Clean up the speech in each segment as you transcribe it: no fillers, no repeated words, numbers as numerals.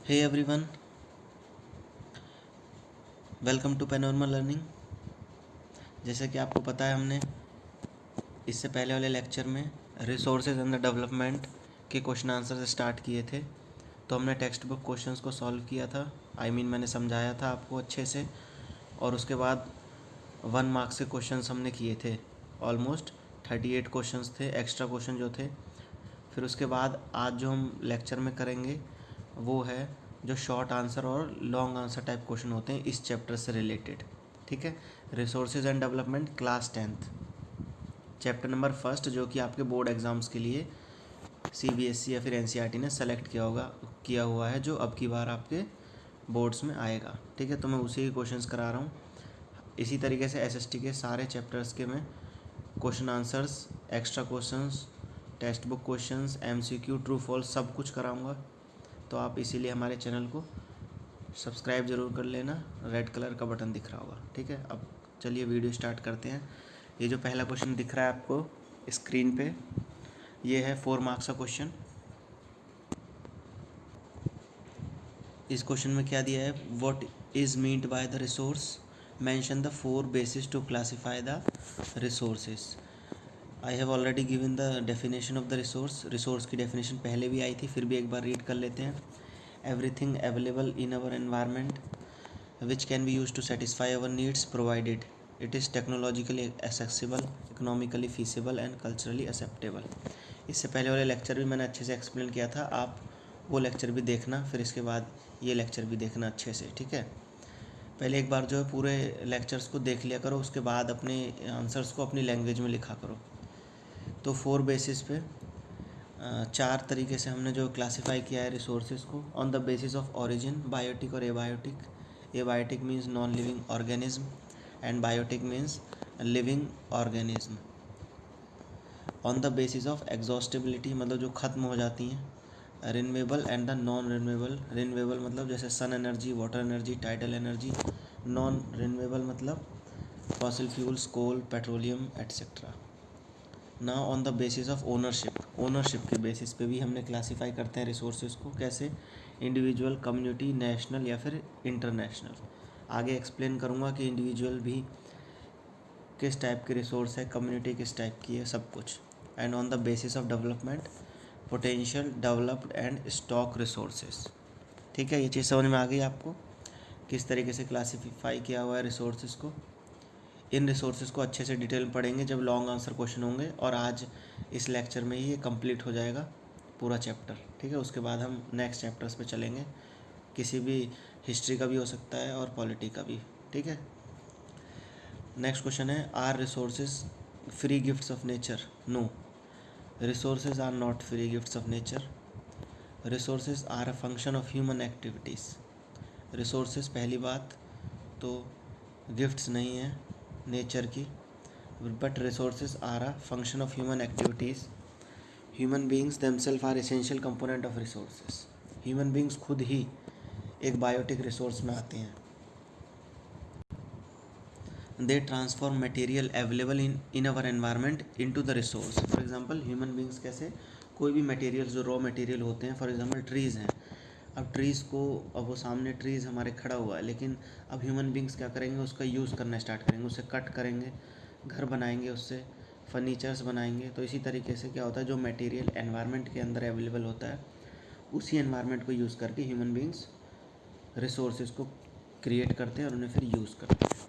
Hey everyone, welcome to Panorama Learning. जैसे कि आपको पता है, हमने इससे पहले वाले लेक्चर में रिसोर्सेज एंड द डेवलपमेंट के क्वेश्चन आंसर स्टार्ट किए थे। तो हमने टेक्स्ट बुक क्वेश्चंस को सॉल्व किया था। मैंने समझाया था आपको अच्छे से। और उसके बाद 1 मार्क्स के क्वेश्चंस हमने किए थे। ऑलमोस्ट 38 क्वेश्चंस थे, एक्स्ट्रा क्वेश्चन जो थे। फिर उसके बाद आज जो हम लेक्चर में करेंगे वो है जो शॉर्ट आंसर और लॉन्ग आंसर टाइप क्वेश्चन होते हैं इस चैप्टर से रिलेटेड। ठीक है, resources and development class 10th chapter number first, जो कि आपके बोर्ड एग्ज़ाम्स के लिए सीबीएसई या फिर एनसीईआरटी ने सेलेक्ट किया हुआ है, जो अब की बार आपके बोर्ड्स में आएगा। ठीक है, तो मैं उसी के क्वेश्चंस करा रहा हूँ। इसी तरीके से एसएसटी के सारे चैप्टर्स के मैं question answers, extra questions, textbook questions, MCQ, true false सब कुछ कराऊंगा। तो आप इसीलिए हमारे चैनल को सब्सक्राइब ज़रूर कर लेना। रेड कलर का बटन दिख रहा होगा। ठीक है, अब चलिए वीडियो स्टार्ट करते हैं। ये जो पहला क्वेश्चन दिख रहा है आपको स्क्रीन पे, ये है 4 मार्क्स का क्वेश्चन। इस क्वेश्चन में क्या दिया है, what is meant by the resource, mention the 4 basis to classify the resources. I have already given the definition of the resource की डेफिनेशन पहले भी आई थी, फिर भी एक बार रीड कर लेते हैं। Everything available in our environment which can be used to satisfy our needs provided it is technologically accessible, economically feasible and culturally acceptable। इससे पहले वाले लेक्चर भी मैंने अच्छे से एक्सप्लेन किया था, आप वो लेक्चर भी देखना, फिर इसके बाद ये लेक्चर भी देखना अच्छे से। ठीक है, पहले एक बार जो है पूरे लेक्चर्स को देख लिया करो, उसके बाद अपने आंसर्स को अपनी लैंग्वेज में लिखा करो। तो 4 बेसिस पे 4 तरीके से हमने जो क्लासीफाई किया है रिसोर्सेज को, on the basis of origin, biotic और abiotic. Abiotic means non living organism and biotic means living organism. On the basis of exhaustibility, मतलब जो ख़त्म हो जाती हैं। Renewable and the non renewable. Renewable मतलब जैसे sun energy, water energy, tidal energy. Non renewable मतलब fossil fuels, coal, petroleum etcetera. ना on the basis of ownership, ownership के बेसिस पे भी हमने क्लासीफाई करते हैं रिसोर्सेज को। कैसे, इंडिविजुअल, कम्युनिटी, नेशनल या फिर इंटरनेशनल। आगे एक्सप्लेन करूँगा कि इंडिविजुअल भी किस टाइप के रिसोर्स है, कम्युनिटी किस टाइप की है, सब कुछ। And on the basis of development, potential, developed and stock resources. ठीक है, ये चीज़ समझ में आ गई आपको किस तरीके से क्लासीफाई किया हुआ है रिसोर्सेज को। इन रिसोर्सेज को अच्छे से डिटेल में पढ़ेंगे जब लॉन्ग आंसर क्वेश्चन होंगे, और आज इस लेक्चर में ही ये कंप्लीट हो जाएगा पूरा चैप्टर। ठीक है, उसके बाद हम नेक्स्ट चैप्टर्स पे चलेंगे, किसी भी हिस्ट्री का भी हो सकता है और पॉलिटी का भी। ठीक है, नेक्स्ट क्वेश्चन है, are resources free gifts of nature? No, resources are not free gifts of nature. Resources are a function of human activities. Resources पहली बात तो गिफ्ट्स नहीं है नेचर की, but resources are a function of human activities. Human beings themselves are essential component of resources. Human beings खुद ही एक biotic resource में आते हैं। They transform material available in our environment into the resource. For example, human beings कैसे कोई भी material जो raw material होते हैं, फॉर एग्जांपल ट्रीज़ हैं। अब ट्रीज़ को, अब वो सामने ट्रीज़ हमारे खड़ा हुआ है, लेकिन अब ह्यूमन बींग्स क्या करेंगे, उसका यूज़ करना स्टार्ट करेंगे, उसे कट करेंगे, घर बनाएंगे, उससे फर्नीचर्स बनाएंगे। तो इसी तरीके से क्या होता है, जो मटेरियल एनवायरनमेंट के अंदर अवेलेबल होता है, उसी एनवायरनमेंट को यूज़ करके ह्यूमन बींग्स रिसोर्सेज को क्रिएट करते हैं और उन्हें फिर यूज़ करते हैं।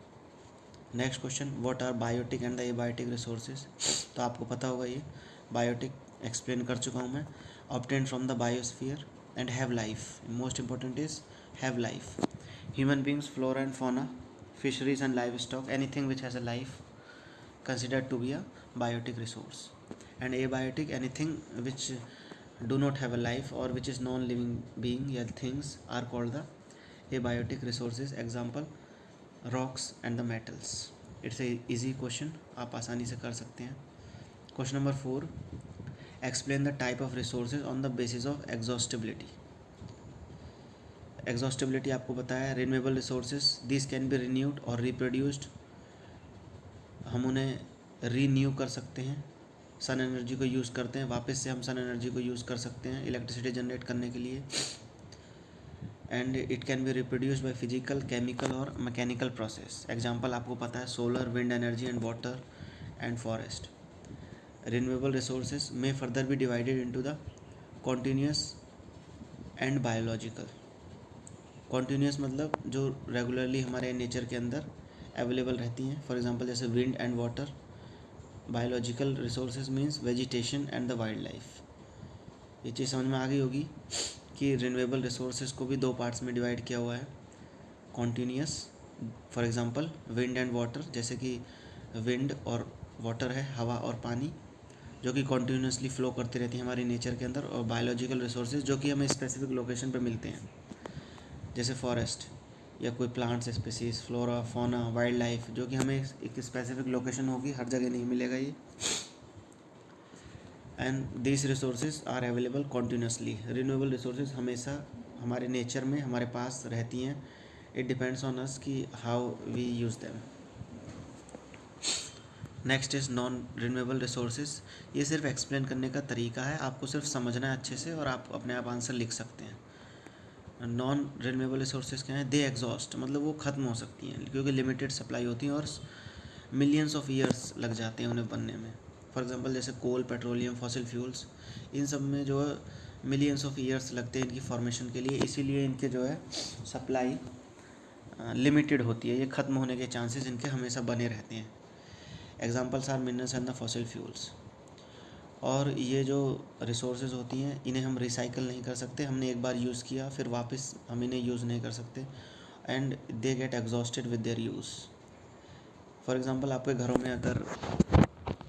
Next question, what are biotic and the abiotic resources? तो आपको पता होगा, ये बायोटिक एक्सप्लेन कर चुका हूँ मैं। Obtain from the biosphere and have life. Most important is have life. Human beings, flora and fauna, fisheries and live stock, anything which has a life considered to be a biotic resource. And abiotic, anything which do not have a life or which is non-living being या things are called the abiotic resources. Example, rocks and the metals. It's a easy question, आप आसानी से कर सकते हैं। Question number 4, explain the type of resources on the basis of exhaustibility. Exhaustibility आपको पता है, renewable resources, these can be renewed or reproduced, हम उन्हें रीन्यू कर सकते हैं। सन एनर्जी को यूज़ करते हैं, वापस से हम सन एनर्जी को यूज़ कर सकते हैं इलेक्ट्रिसिटी जनरेट करने के लिए। And it can be reproduced by physical, chemical और मैकेनिकल प्रोसेस। एग्जांपल आपको पता है solar, wind energy and water and forest. Renewable resources में further be divided into the continuous and biological. Continuous मतलब जो रेगुलरली हमारे नेचर के अंदर अवेलेबल रहती हैं, फॉर एग्जांपल जैसे wind and water. Biological resources means vegetation and the wild life. ये चीज़ समझ में आ गई होगी कि रिन्यूएबल रिसोर्सेज को भी दो पार्ट्स में डिवाइड किया हुआ है। Continuous, for example wind and water, जैसे कि विंड और वाटर है, हवा और पानी, जो कि कॉन्टीन्यूसली फ्लो करती रहती है हमारी नेचर के अंदर। और बायोलॉजिकल रिसोर्सेज जो कि हमें स्पेसिफिक लोकेशन पे मिलते हैं, जैसे फॉरेस्ट या कोई plants species, flora, fauna, wild life, जो कि हमें एक स्पेसिफिक लोकेशन होगी, हर जगह नहीं मिलेगा ये। And this resources are available continuously. Renewable resources हमेशा हमारे नेचर में हमारे पास रहती हैं। इट डिपेंड्स ऑन अस कि how we use them. Next is non renewable resources. ये सिर्फ एक्सप्लेन करने का तरीका है, आपको सिर्फ समझना है अच्छे से और आप अपने आप आंसर लिख सकते हैं। नॉन रिन्यूएबल रिसोर्सेज क्या है? दे एग्जॉस्ट, मतलब वो ख़त्म हो सकती हैं क्योंकि लिमिटेड सप्लाई होती है और मिलियंस ऑफ ईयर्स लग जाते हैं उन्हें बनने में। फॉर एग्जांपल जैसे कोल, पेट्रोलियम, फॉसिल फ्यूल्स, इन सब में जो है मिलियंस ऑफ ईयर्स लगते हैं इनकी फॉर्मेशन के लिए, इसीलिए इनके जो है सप्लाई लिमिटेड होती है। ये ख़त्म होने के चांसेस इनके हमेशा बने रहते हैं। Examples are minerals and the fossil fuels. और ये जो रिसोर्सेज होती हैं इन्हें हम रिसाइकल नहीं कर सकते, हमने एक बार यूज़ किया फिर वापस हम इन्हें यूज़ नहीं कर सकते। And they get exhausted with their use. For example आपके घरों में अगर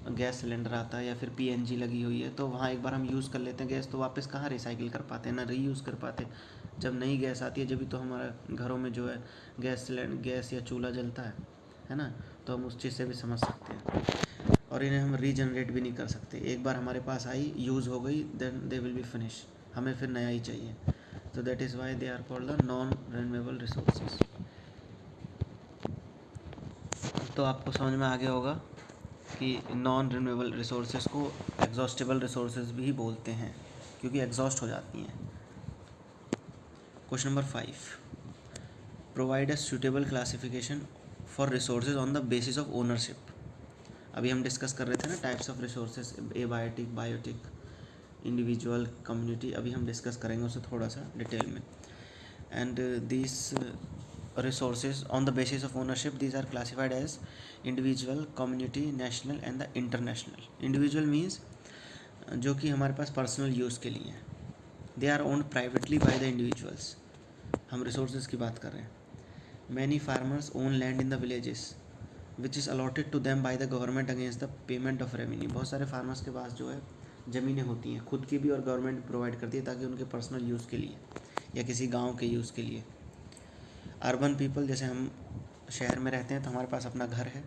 गैस सिलेंडर आता है या फिर पीएनजी लगी हुई है, तो वहाँ एक बार हम यूज़ कर लेते हैं गैस, तो वापस कहाँ रिसाइकिल कर पाते हैं, ना रीयूज़ कर पाते। जब नई गैस आती है जब भी तो हमारा घरों में जो है गैस या चूल्हा जलता है ना, तो हम उस चीज़ से भी समझ सकते हैं। और इन्हें हम रीजनरेट भी नहीं कर सकते। एक बार हमारे पास आई, यूज़ हो गई, then they will be finish, हमें फिर नया ही चाहिए। तो that is why they are called the non renewable resources. तो आपको समझ में आ गया होगा कि नॉन रिन्यूएबल रिसोर्सेज को एग्जॉस्टेबल रिसोर्सेज भी बोलते हैं क्योंकि एग्जॉस्ट हो जाती हैं। Question number 5, provide a suitable classification for resources on the basis of ownership. अभी हम डिस्कस कर रहे थे ना types of resources, abiotic, biotic, individual, community. अभी हम डिस्कस करेंगे उसे थोड़ा सा डिटेल में। And this resources on the basis of ownership, these are classified as individual, community, national and the international. Individual means जो कि हमारे पास पर्सनल यूज़ के लिए हैं, they are owned privately by the individuals. हम रिसोर्सेज की बात कर रहे हैं। Many farmers own land in the villages which is allotted to them by the government against the payment of revenue. बहुत सारे फार्मर्स के पास जो है ज़मीनें होती हैं खुद की भी, और गवर्नमेंट प्रोवाइड करती है ताकि उनके पर्सनल यूज़ के लिए या किसी गाँव के यूज़ के लिए। अर्बन पीपल, जैसे हम शहर में रहते हैं तो हमारे पास अपना घर है,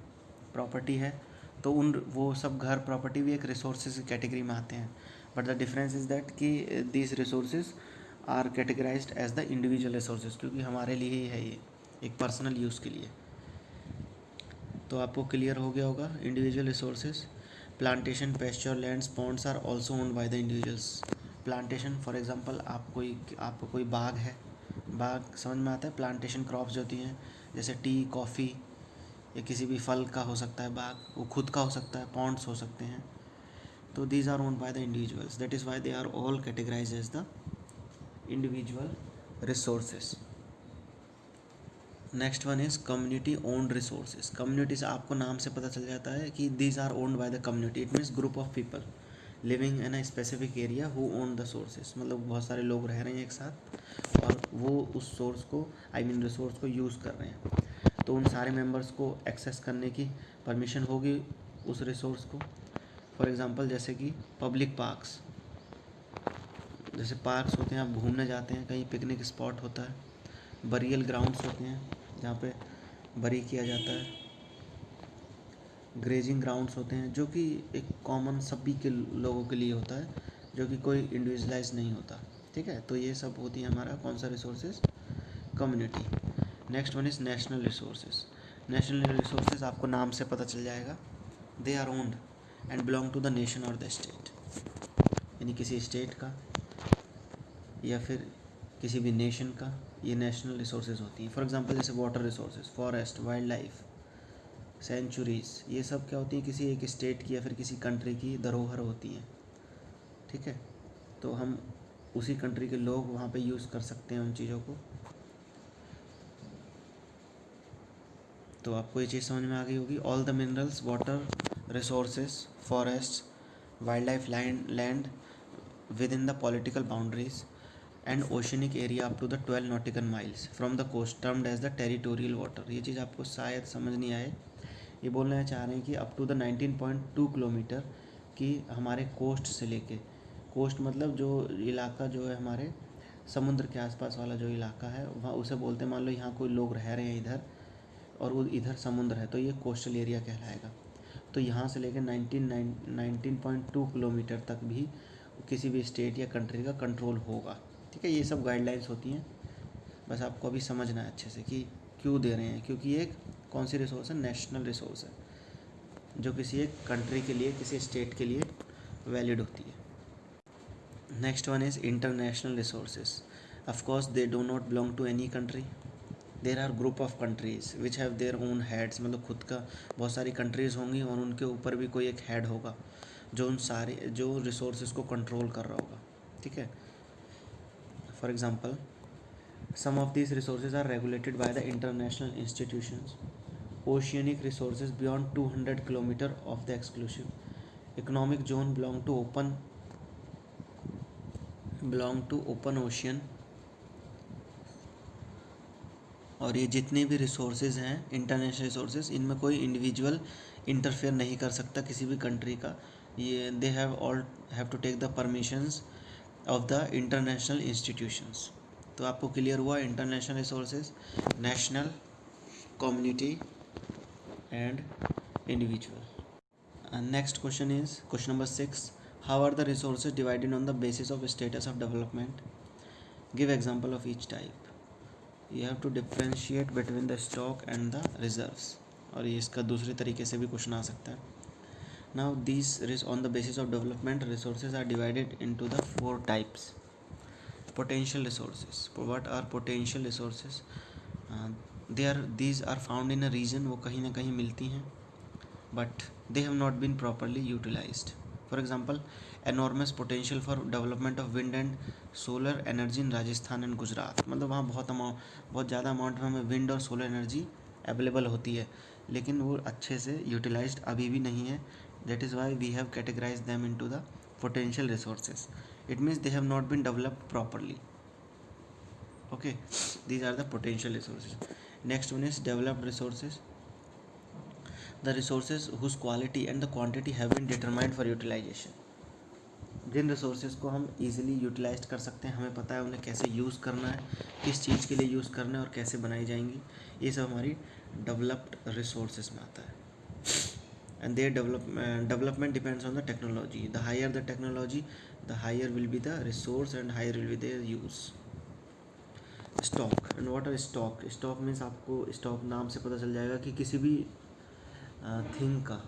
प्रॉपर्टी है, तो वो सब घर, प्रॉपर्टी भी एक रिसोर्सेज की कैटेगरी में आते हैं। But the difference is that कि these resources are categorized as the individual resources, क्योंकि हमारे लिए ही है ये, एक पर्सनल यूज़ के लिए। तो आपको क्लियर हो गया होगा individual resources. Plantation, pasture lands, ponds are also owned by the individuals. Plantation, for example आपका कोई बाग है, बाग समझ में आता है। प्लांटेशन क्रॉप्स जो होती हैं जैसे टी, कॉफ़ी या किसी भी फल का हो सकता है बाग, वो खुद का हो सकता है, पॉन्ड्स हो सकते हैं। तो these are owned by the individuals, that is why they are all categorized as the individual resources. Next one is community owned resources. Community से आपको नाम से पता चल जाता है कि these are owned by the community. It means group of people living in a specific area who own the sources. मतलब बहुत सारे लोग रह रहे हैं एक साथ और वो उस सोर्स को, रिसोर्स को यूज़ कर रहे हैं, तो उन सारे मेंबर्स को एक्सेस करने की परमिशन होगी उस रिसोर्स को। फॉर एग्जांपल जैसे कि पब्लिक पार्क्स, जैसे पार्क्स होते हैं, आप घूमने जाते हैं कहीं, पिकनिक स्पॉट होता है। बरियल ग्राउंड्स होते हैं जहाँ पे बरी किया जाता है। ग्रेजिंग ग्राउंड्स होते हैं जो कि एक कॉमन सभी के लोगों के लिए होता है, जो कि कोई इंडिविजुअलाइज नहीं होता। ठीक है, तो ये सब होती है हमारा कौन सा resources, community. Next one is national resources. National resources आपको नाम से पता चल जाएगा, they are owned and belong to the nation और द स्टेट, यानी किसी स्टेट का या फिर किसी भी नेशन का, ये नेशनल रिसोर्सेज होती हैं। फॉर एग्जांपल जैसे water resources, forest, wild life, sanctuaries, ये सब क्या होती हैं, किसी एक स्टेट की या फिर किसी कंट्री की धरोहर होती हैं। ठीक है, तो हम उसी कंट्री के लोग वहाँ पे यूज़ कर सकते हैं उन चीज़ों को। तो आपको ये चीज़ समझ में आ गई होगी। All the minerals, water resources, forest, wild life, land within the political boundaries and oceanic area up to the 12 nautical miles from the coast termed as the territorial water. ये चीज़ आपको शायद समझ नहीं आए। ये बोलना चाह रहे हैं कि अप टू द 19.2 किलोमीटर की हमारे कोस्ट से लेके, कोस्ट मतलब जो इलाका जो है हमारे समुद्र के आसपास वाला जो इलाका है वहाँ उसे बोलते हैं। मान लो यहाँ कोई लोग रह रहे हैं इधर और वो इधर समुद्र है तो ये कोस्टल एरिया कहलाएगा। तो यहाँ से लेकर 19.2 किलोमीटर तक भी किसी भी स्टेट या कंट्री का कंट्रोल होगा। ठीक है, ये सब गाइडलाइंस होती हैं, बस आपको अभी समझना है अच्छे से कि क्यों दे रहे हैं, क्योंकि एक कौन सी रिसोर्स है, नेशनल रिसोर्स है जो किसी एक कंट्री के लिए, किसी स्टेट के लिए वैलिड होती है। Next one is international resources. Of course they do not belong to any country. There are group of countries which have their own heads, मतलब खुद का बहुत सारी कंट्रीज़ होंगी और उनके ऊपर भी कोई एक हेड होगा जो उन सारे जो रिसोर्सेज को कंट्रोल कर रहा होगा। ठीक है, for example some of these resources are regulated by the international institutions. Oceanic resources beyond 200 km of the exclusive economic zone belong to open ocean। और ये जितने भी रिसोर्सेज हैं इंटरनेशनल रिसोर्सेज, इनमें कोई इंडिविजुअल इंटरफेयर नहीं कर सकता किसी भी कंट्री का। ये they have to take the permissions of the international institutions. तो आपको क्लियर हुआ international resources, national, community and individual. Next question is question number 6। How are the resources divided on the basis of status of development? Give example of each type. You have to differentiate between the stock and the reserves. और ये इसका दूसरे तरीके से भी question आ सकता है। Now this on the basis of development resources are divided into the 4 types. Potential resources. What are potential resources? These are found in a region, वो कहीं ना कहीं मिलती हैं, but they have not been properly utilized. For example, enormous potential for development of wind and solar energy in Rajasthan and Gujarat। मतलब वहाँ बहुत ज़्यादा अमाउंट में हमें विंड और सोलर एनर्जी अवेलेबल होती है, लेकिन वो अच्छे से यूटिलाइज्ड अभी भी नहीं है। That is why we have categorize them into the potential resources. It means they have not been developed properly. Okay, these are the potential resources. Next one is developed resources. The resources whose quality and the quantity have been determined for utilization. जिन resources को हम easily utilise कर सकते हैं, हमें पता है उन्हें कैसे यूज़ करना है, किस चीज़ के लिए यूज़ करना है और कैसे बनाई जाएंगी, ये सब हमारी डेवलप्ड रिसोर्सेज में आता है। And their development depends on the technology. The higher the technology, the higher will be the resource and higher will be their use. Stock and what are stock? Stock means आपको stock नाम से पता चल जाएगा कि किसी भी thing का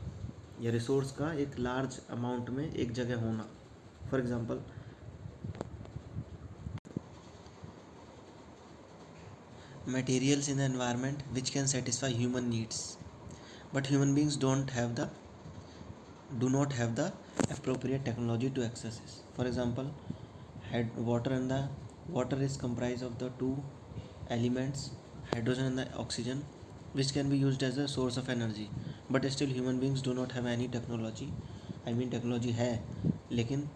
या रिसोर्स का एक लार्ज अमाउंट में एक जगह होना। For example materials in the environment which can satisfy human needs, but human beings do not have the appropriate technology to access it. For example, water is comprised of the two elements, hydrogen and the oxygen, which can be used as a source of energy, but still human beings do not have any technology. I mean technology है लेकिन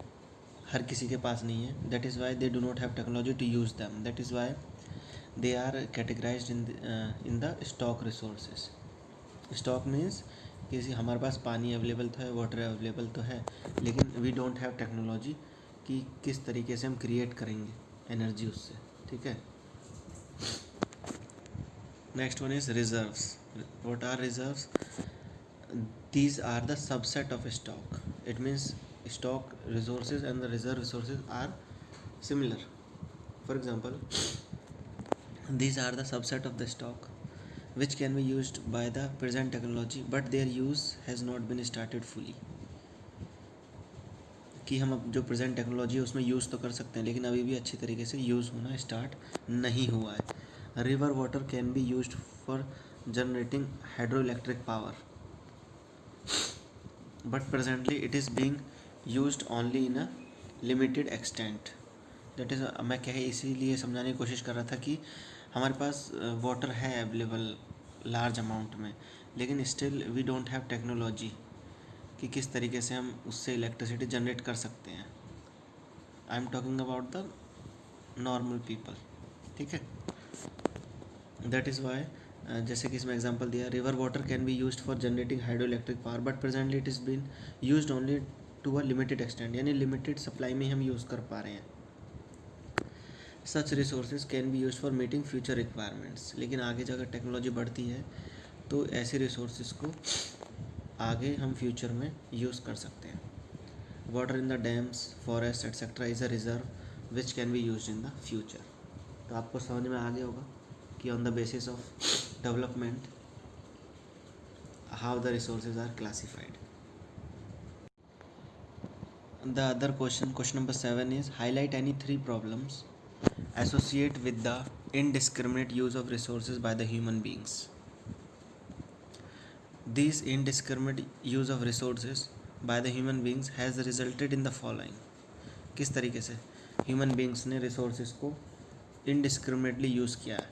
हर किसी के पास नहीं है। That is why they do not have technology to use them. That is why they are categorized in the stock resources. Stock means किसी हमारे पास पानी available तो है, वाटर अवेलेबल तो है, लेकिन वी डोंट हैव टेक्नोलॉजी कि किस तरीके से हम क्रिएट करेंगे एनर्जी उससे। ठीक है, next one is reserves. What are reserves? These are the subset of stock. It means stock resources and the reserve resources are similar. For example, these are the subset of the stock which can be used by the present technology, but their use has not been started fully. कि हम अब जो present technology है उसमें use तो कर सकते हैं, लेकिन अभी भी अच्छी तरीके से यूज़ होना स्टार्ट नहीं हुआ है। River water can be used for generating hydro electric power, but presently it is being used only in a limited extent. That is, मैं कहे इसीलिए समझाने की कोशिश कर रहा था कि हमारे पास वाटर है अवेलेबल लार्ज अमाउंट में, लेकिन still we don't have technology कि किस तरीके से हम उससे इलेक्ट्रिसिटी जनरेट कर सकते हैं। I am talking about the normal people, ठीक है। दैट इज़ वाई, जैसे कि इसमें एग्जांपल दिया, river water can be used for generating hydro electric power, but presently it is been used only to a limited extent, यानी limited supply में हम use कर पा रहे हैं। Such resources can be use for meeting future requirements, लेकिन आगे जाकर टेक्नोलॉजी बढ़ती है तो ऐसे रिसोर्सेज को आगे हम फ्यूचर में यूज़ कर सकते हैं। Water in the dams, forest etcetera is a reserve which can be use in the future. तो आपको समझ में आ गया होगा कि on the basis of development how the resources are classified. The other question number 7 is highlight any 3 problems associate with the indiscriminate use of resources by the human beings. These indiscriminate use of resources by the human beings has resulted in the following. किस तरीके से human beings ने resources को indiscriminately use किया है।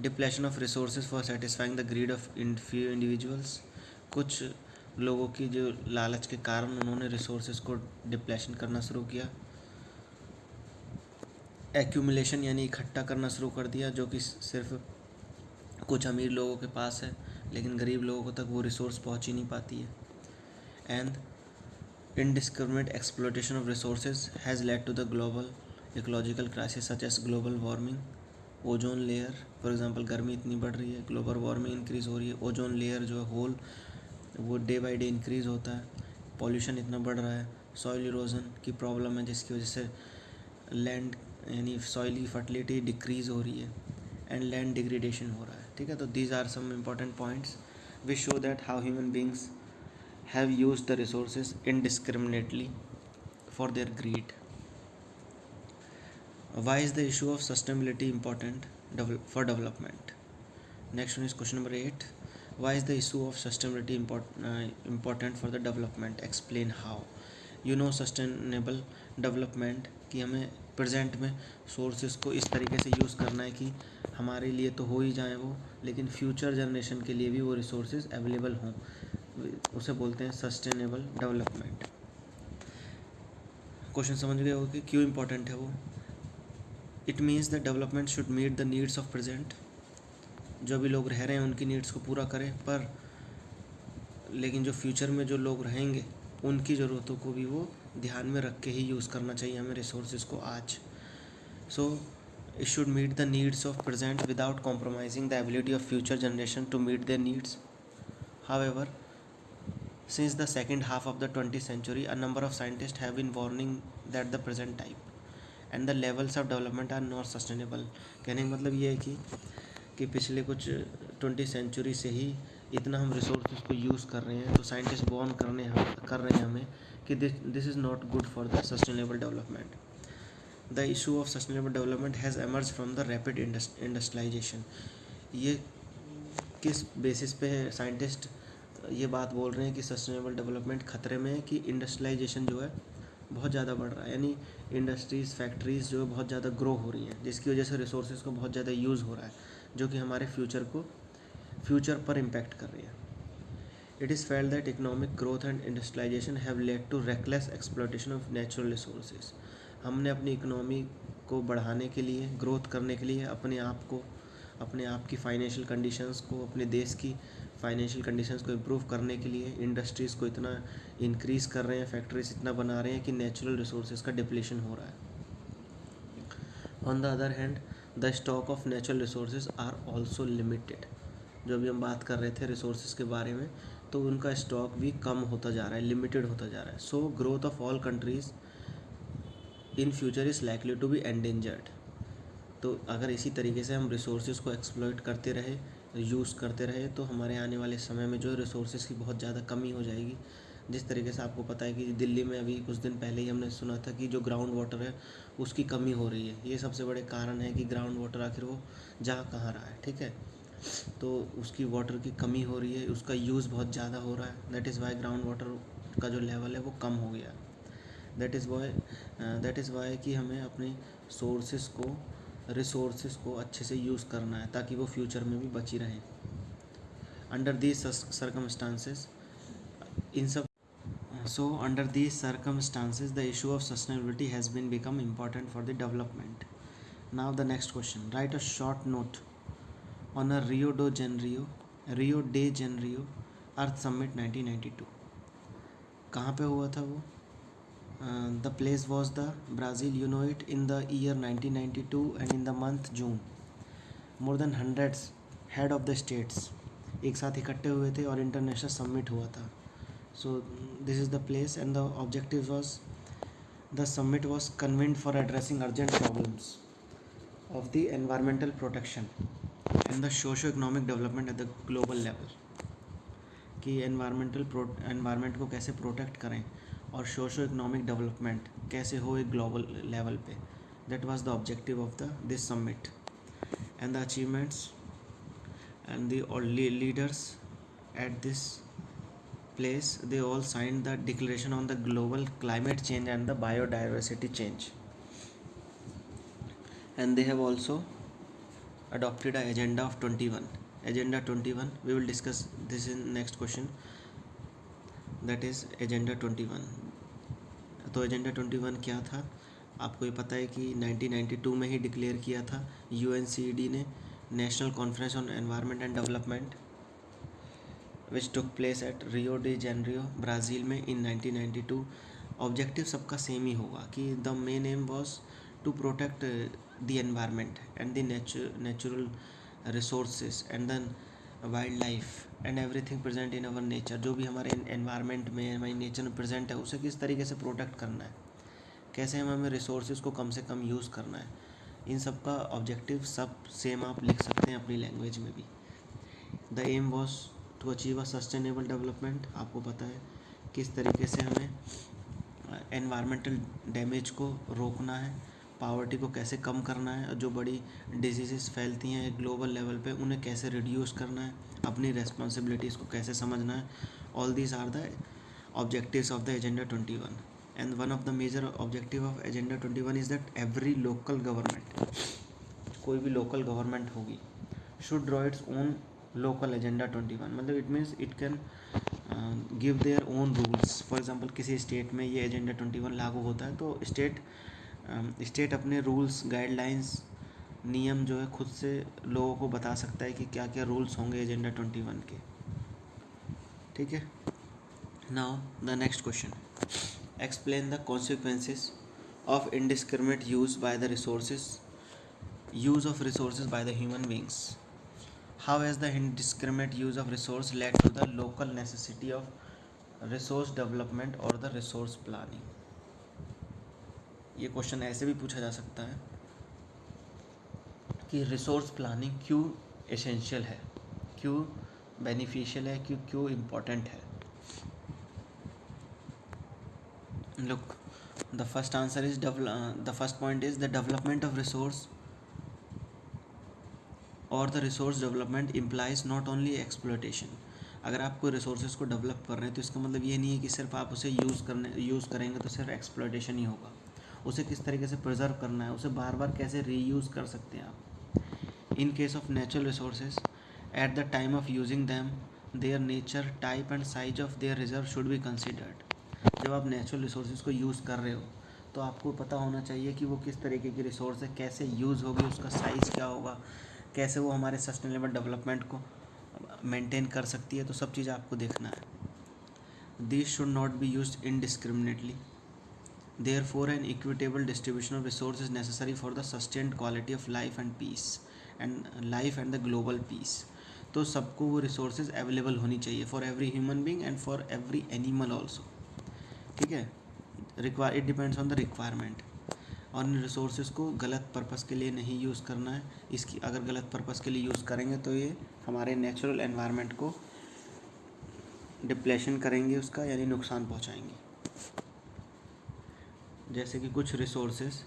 Depletion of resources for satisfying the greed of few individuals, कुछ लोगों की जो लालच के कारण उन्होंने रिसोर्सेज को डिप्लेशन करना शुरू किया। एक्यूमुलेशन यानी इकट्ठा करना शुरू कर दिया, जो कि सिर्फ कुछ अमीर लोगों के पास है, लेकिन गरीब लोगों तक वो रिसोर्स पहुंच ही नहीं पाती है। And indiscriminate exploitation of resources has led to the global ecological crisis such as global warming, ozone layer, for example गर्मी इतनी बढ़ रही है, ग्लोबल वार्मिंग इंक्रीज़ हो रही है, ओजोन लेयर जो है होल वो डे बाय डे इंक्रीज़ होता है, पॉल्यूशन इतना बढ़ रहा है, सॉइल इरोजन की प्रॉब्लम है जिसकी वजह से लैंड यानी सॉइल की फर्टिलिटी डिक्रीज़ हो रही है एंड लैंड डिग्रेडेशन हो रहा है, ठीक है। तो these are some important points which show that how human beings have used the resources indiscriminately for their greed. Why is the issue of sustainability important for development? Next one is question number 8. Why is the issue of sustainability important for the development? Explain how. You know sustainable development कि हमें present में sources को इस तरीके से use करना है कि हमारे लिए तो हो ही जाए वो, लेकिन फ्यूचर जनरेशन के लिए भी वो रिसोर्सेज अवेलेबल हों, उसे बोलते हैं सस्टेनेबल डेवलपमेंट। क्वेश्चन समझ गए हो कि क्यों इम्पोर्टेंट है वो। It means the development should meet the needs of present, जो भी लोग रह रहे हैं उनकी नीड्स को पूरा करें, पर लेकिन जो फ्यूचर में जो लोग रहेंगे उनकी ज़रूरतों को भी वो ध्यान में रख के ही यूज़ करना चाहिए हमें रिसोर्सेज को आज। So it should meet the needs of present without compromising the ability of future generation to meet their needs. However, since the second half of the 20th century, a number of scientists have been warning that the present type and the levels of development are not sustainable. कहने का मतलब ये है कि पिछले कुछ 20th century से ही इतना हम रिसोर्सेज को यूज़ कर रहे हैं, तो साइंटिस्ट वार्न कर रहे हैं हमें कि this is not good for the sustainable development. The issue of sustainable development has emerge from the rapid industrialization. ये किस बेसिस पे साइंटिस्ट ये बात बोल रहे हैं कि सस्टेनेबल डेवलपमेंट खतरे में है कि इंडस्ट्रियलाइजेशन जो है बहुत ज़्यादा बढ़ रहा है, यानी इंडस्ट्रीज़ फैक्ट्रीज़ जो है बहुत ज़्यादा ग्रो हो रही हैं, जिसकी वजह से रिसोर्सेज को बहुत ज़्यादा यूज़ हो रहा है, जो कि हमारे फ्यूचर पर इम्पैक्ट कर रही है। It is felt that economic growth and industrialization have led to reckless exploitation of natural resources. हमने अपनी इकोनॉमी को बढ़ाने के लिए, ग्रोथ करने के लिए अपने आप की फाइनेंशियल कंडीशंस को, अपने देश की फाइनेंशियल कंडीशंस को इम्प्रूव करने के लिए इंडस्ट्रीज़ को इतना इंक्रीज़ कर रहे हैं, फैक्ट्रीज इतना बना रहे हैं कि नेचुरल रिसोर्सेज का डिप्लीशन हो रहा है। On the other hand, the stock of natural resources are also limited. जो अभी हम बात कर रहे थे रिसोर्सेज के बारे में, तो उनका स्टॉक भी कम होता जा रहा है, लिमिटेड होता जा रहा है। So growth of all countries in future is likely to be endangered. तो अगर इसी तरीके से हम रिसोर्सेज को एक्सप्लॉइट करते रहे, यूज़ करते रहे, तो हमारे आने वाले समय में जो रिसोर्सेज की बहुत ज़्यादा कमी हो जाएगी, जिस तरीके से आपको पता है कि दिल्ली में अभी कुछ दिन पहले ही हमने सुना था कि जो ग्राउंड वाटर है उसकी कमी हो रही है। ये सबसे बड़े कारण है कि ग्राउंड वाटर आखिर वो जा कहाँ रहा है, ठीक है। तो उसकी वाटर की कमी हो रही है, उसका यूज़ बहुत ज़्यादा हो रहा है। That is Y ground water का जो लेवल है वो कम हो गया। दैट इज़ वाई कि हमें अपने रिसोर्सेस को अच्छे से यूज़ करना है ताकि वो फ्यूचर में भी बची रहें। अंडर दीज सर्कमस्टांसेस इन सब So, under these circumstances, the issue of sustainability has been become important for the development. Now, the next question: write a short note on a Rio de Janeiro Earth Summit 1992. कहाँ पे हुआ था वो? The place was the Brazil. You know it, in the year 1992 and in the month June. More than hundreds head of the states एक साथ इकट्ठे हुए थे और इंटरनेशनल समिट हुआ था. So this is the place, and the objective was, the summit was convened for addressing urgent problems of the environmental protection and the socio-economic development at the global level. कि environment को कैसे protect करें और socio economic development कैसे हो एक global level पे. That was the objective of the this summit and the achievements and the leaders at this place, they all signed the declaration on the global climate change and the biodiversity change, and they have also adopted a agenda of 21. We will discuss this in next question, that is agenda 21. तो agenda 21 क्या था? आपको ये पता है कि 1992 में ही declare किया था UNCED ने, national conference on environment and development, which took place at Rio de Janeiro Brazil में इन 1992. ऑब्जेक्टिव सबका सेम ही होगा कि the main aim was to protect the environment and the natural resources and the wild life and everything present in our nature. जो भी हमारे environment में, हमारी नेचर में प्रेजेंट है, उसे किस तरीके से प्रोटेक्ट करना है, कैसे हमें रिसोर्सेज को कम से कम यूज़ करना है. इन सब का ऑब्जेक्टिव सब सेम आप लिख सकते हैं अपनी लैंग्वेज में भी. The aim was to achieve a sustainable development. आपको पता है किस तरीके से हमें एनवायरमेंटल डैमेज को रोकना है, पावर्टी को कैसे कम करना है, जो बड़ी डिजीज़ फैलती हैं ग्लोबल लेवल पे उन्हें कैसे रिड्यूस करना है, अपनी रेस्पॉन्सिबिलिटीज़ को कैसे समझना है. All these are the objectives of the agenda 21. And one of the major objective of agenda 21 is that every local government, कोई भी लोकल गवर्नमेंट होगी, should draw its own local agenda 21. मतलब it means it can give their own rules. For example किसी state में ये agenda 21 लागू होता है तो स्टेट अपने रूल्स, गाइडलाइंस, नियम जो है खुद से लोगों को बता सकता है कि क्या क्या रूल्स होंगे एजेंडा 21 के. ठीक है. Now the next question: explain the consequences of indiscriminate use of resources by the human beings. How has the indiscriminate use of resource led to the local necessity of resource development or the resource planning? ये question ऐसे भी पूछा जा सकता है कि resource planning क्यों essential है, क्यों बेनिफिशियल है, क्यों इम्पोर्टेंट है. Look, the first point is the development of resource or the resource development implies not only exploitation. अगर आप कोई रिसोर्सेज को डेवलप कर रहे हैं तो इसका मतलब ये नहीं है कि सिर्फ आप उसे यूज़ करेंगे तो सिर्फ एक्सप्लॉयटेशन ही होगा. उसे किस तरीके से प्रिजर्व करना है, उसे बार बार कैसे रीयूज़ कर सकते हैं आप. In case of natural resources, at the time of using them, their nature, type and size of their reserve should be considered. जब आप नेचुरल रिसोर्सेज को यूज़ कर रहे हो तो आपको पता होना चाहिए कि वो किस तरीके की रिसोर्स है, कैसे यूज़ होगी, उसका साइज़ क्या होगा, कैसे वो हमारे सस्टेनेबल डेवलपमेंट को मेंटेन कर सकती है. तो सब चीज़ आपको देखना है. This should not be used indiscriminately. Therefore an equitable distribution of resource is necessary for the sustained quality of life and the global peace. तो सबको वो रिसोर्सेज अवेलेबल होनी चाहिए for every human being and for every animal also. ठीक है. It depends on the requirement. और इन resources को गलत पर्पस के लिए नहीं यूज़ करना है. इसकी अगर गलत पर्पस के लिए यूज़ करेंगे तो ये हमारे नेचुरल एनवायरनमेंट को डिप्लेशन करेंगे उसका, यानी नुकसान पहुंचाएंगे। जैसे कि कुछ resources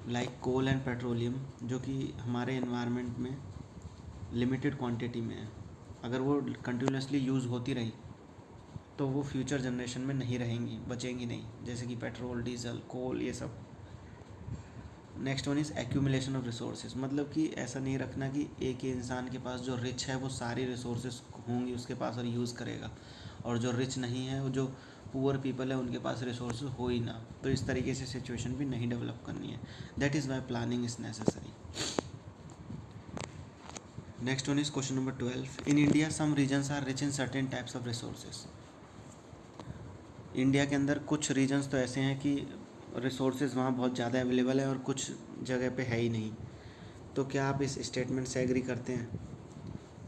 like coal and petroleum जो कि हमारे एनवायरनमेंट में लिमिटेड क्वांटिटी में है, अगर वो कंटिन्यूसली यूज़ होती रही तो वो फ्यूचर जनरेशन में नहीं रहेंगी, बचेंगी नहीं, जैसे कि पेट्रोल, डीजल, कोल, ये सब। Next one is accumulation of resources, मतलब कि ऐसा नहीं रखना कि एक ही इंसान के पास जो रिच है वो सारी रिसोर्सेज होंगी उसके पास और यूज़ करेगा, और जो रिच नहीं है, वो जो पुअर पीपल है उनके पास रिसोर्सेज हो ही ना, तो इस तरीके से सिचुएशन भी नहीं डेवलप करनी है। That is why planning is necessary. Next one is question number 12। In India some regions are rich in certain types of resources. India के अंदर कुछ रीजन्स तो ऐसे हैं कि रिसोर्सेज वहाँ बहुत ज़्यादा अवेलेबल है और कुछ जगह पे है ही नहीं। तो क्या आप इस स्टेटमेंट से एग्री करते हैं?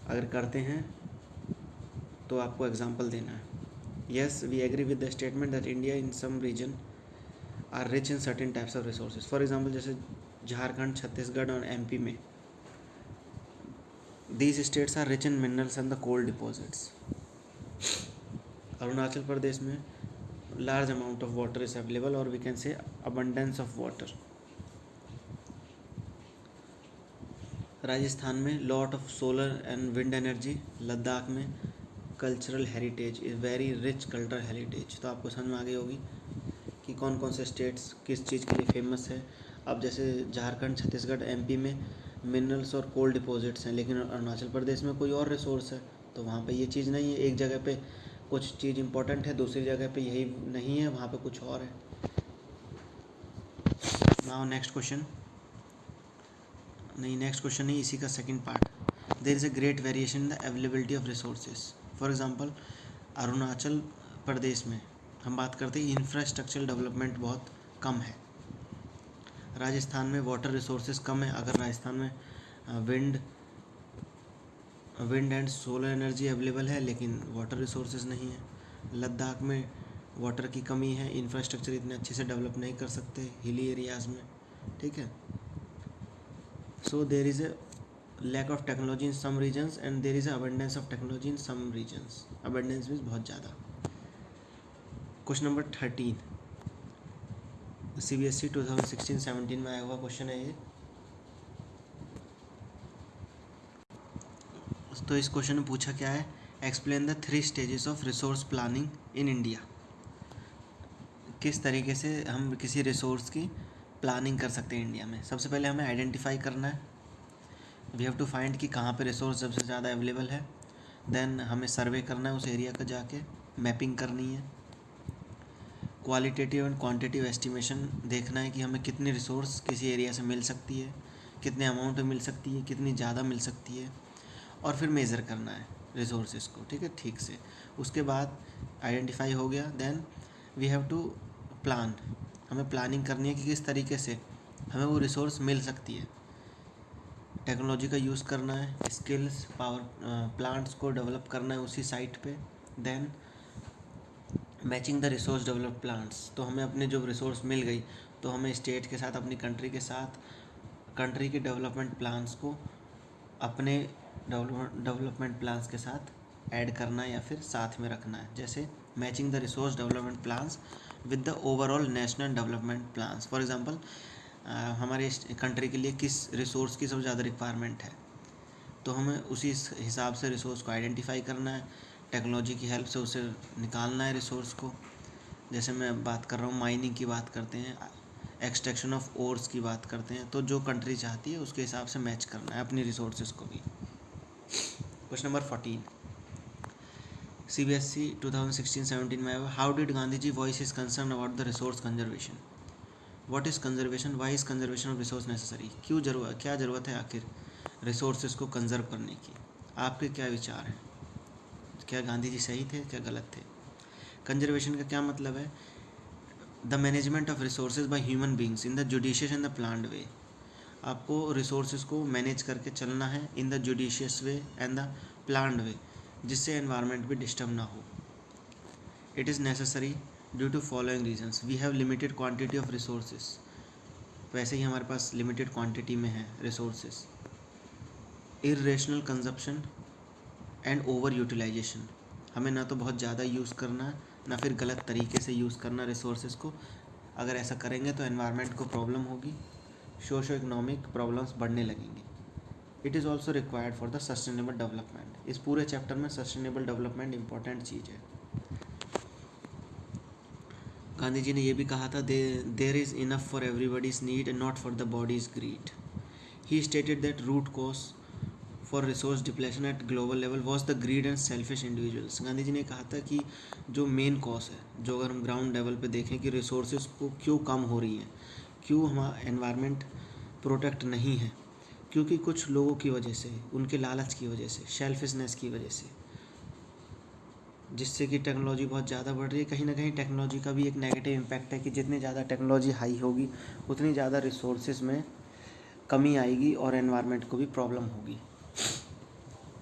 अगर करते हैं तो आपको एग्जांपल देना है। Yes, we agree with the statement that India in some region are rich in certain types of resources. For example जैसे झारखंड, छत्तीसगढ़ और एमपी में, these states are rich in minerals and the coal deposits. Arunachal Pradesh में large amount of water is available, or we can say abundance of water. Rajasthan में lot of solar and wind energy. Ladakh में cultural heritage is very rich cultural heritage. तो आपको समझ में आ गई होगी कि कौन कौन से स्टेट्स किस चीज़ के लिए फेमस है। अब जैसे झारखंड, छत्तीसगढ़, एमपी में मिनरल्स और कोल डिपॉजिट्स हैं, लेकिन अरुणाचल प्रदेश में कोई और रिसोर्स है, तो वहाँ पे ये चीज़ नहीं है। एक जगह पे कुछ चीज़ इंपॉर्टेंट है, दूसरी जगह पे यही नहीं है, वहाँ पे कुछ और है। नाउ नेक्स्ट क्वेश्चन, नहीं नेक्स्ट क्वेश्चन नहीं, इसी का second part. There is a great variation in the availability of resources. For example Arunachal Pradesh में हम बात करते हैं इंफ्रास्ट्रक्चरल डेवलपमेंट बहुत कम है। राजस्थान में वाटर रिसोर्सेज कम है, अगर राजस्थान में wind and solar energy available है लेकिन वाटर रिसोर्सेज नहीं है। लद्दाख में वाटर की कमी है, इंफ्रास्ट्रक्चर इतने अच्छे से डेवलप नहीं कर सकते हिली एरियाज़ में, ठीक है। So there is a lack of technology in some regions and there is a abundance of technology in some regions. Abundance means बहुत ज़्यादा। क्वेश्चन नंबर 13 CBSE 2016-17 में आया हुआ क्वेश्चन है ये। तो इस क्वेश्चन में पूछा क्या है, explain the 3 stages of resource planning in India. किस तरीके से हम किसी रिसोर्स की प्लानिंग कर सकते हैं इंडिया में। सबसे पहले हमें आइडेंटिफाई करना है, वी हैव टू फाइंड कि कहाँ पे रिसोर्स सबसे ज़्यादा अवेलेबल है। देन हमें सर्वे करना है उस एरिया का, जाके मैपिंग करनी है। क्वालिटेटिव एंड क्वांटिटेटिव एस्टिमेशन देखना है कि हमें कितनी रिसोर्स किसी एरिया से मिल सकती है, कितने अमाउंट में मिल सकती है, कितनी ज़्यादा मिल सकती है, और फिर मेज़र करना है रिसोर्सेज को, ठीक है, ठीक से। उसके बाद आइडेंटिफाई हो गया, then we have to plan. हमें प्लानिंग करनी है कि किस तरीके से हमें वो रिसोर्स मिल सकती है। टेक्नोलॉजी का यूज़ करना है, स्किल्स, पावर प्लांट्स को डेवलप करना है उसी साइट पे। Then matching the resource develop plants, तो हमें अपने जो रिसोर्स मिल गई तो हमें स्टेट के साथ, अपनी कंट्री के साथ, कंट्री के डेवलपमेंट प्लान्स को अपने डेवलपमेंट प्लान्स के साथ ऐड करना है या फिर साथ में रखना है। जैसे matching the resource development plans with the overall national development plans. For example हमारे कंट्री के लिए किस रिसोर्स की सबसे ज़्यादा रिक्वायरमेंट है, तो हमें उसी हिसाब से रिसोर्स को आइडेंटिफाई करना है, टेक्नोलॉजी की हेल्प से उसे निकालना है रिसोर्स को। जैसे मैं बात कर रहा हूँ, माइनिंग की बात करते हैं, एक्सट्रैक्शन ऑफ ओर्स की बात करते हैं, तो जो कंट्री चाहती है उसके हिसाब से मैच करना है अपनी रिसोर्सेज को भी। क्वेश्चन नंबर 14 CBSE 2016-17 में आया, how did Gandhi ji voice his concern about the resource conservation. What is conservation, why is conservation of resource necessary. क्या ज़रूरत है आखिर रिसोर्सेज को कंजर्व करने की। आपके क्या विचार हैं, क्या गांधी जी सही थे, क्या गलत थे। कंजर्वेशन का क्या मतलब है, the management of resources by human beings in the judicious and the planned way. आपको रिसोर्सेज को मैनेज करके चलना है in the judicious way and the planned way, जिससे एनवायरनमेंट भी डिस्टर्ब ना हो। It is necessary due to following reasons, we have limited quantity of resources, वैसे ही हमारे पास लिमिटेड क्वांटिटी में है resources. Irrational consumption and over utilization, हमें ना तो बहुत ज़्यादा यूज़ करना है, ना फिर गलत तरीके से यूज़ करना रिसोर्सेज को। अगर ऐसा करेंगे तो एनवायरनमेंट को प्रॉब्लम होगी, सोशो इकोनॉमिक प्रॉब्लम्स बढ़ने लगेंगी। It is also required for the sustainable development. इस पूरे चैप्टर में सस्टेनेबल डेवलपमेंट इंपॉर्टेंट चीज़ है। गांधी जी ने यह भी कहा था, there is enough for everybody's need and not for the body's greed. He stated that root cause for resource depletion at global level was the greed and selfish individuals. Gandhi ji ने कहा था कि जो मेन कॉज है, जो अगर हम ground level पे देखें कि रिसोर्सेज को क्यों कम हो रही हैं, क्यों हमारा एनवायरनमेंट प्रोटेक्ट नहीं है, क्योंकि कुछ लोगों की वजह से, उनके लालच की वजह से, सेल्फिशनेस की वजह से, जिससे कि टेक्नोलॉजी बहुत ज़्यादा बढ़ रही है। कहीं ना कहीं टेक्नोलॉजी का भी एक नेगेटिव इम्पैक्ट है कि जितनी ज़्यादा टेक्नोलॉजी हाई होगी उतनी ज़्यादा रिसोर्सेज में कमी आएगी और एनवायरनमेंट को भी प्रॉब्लम होगी।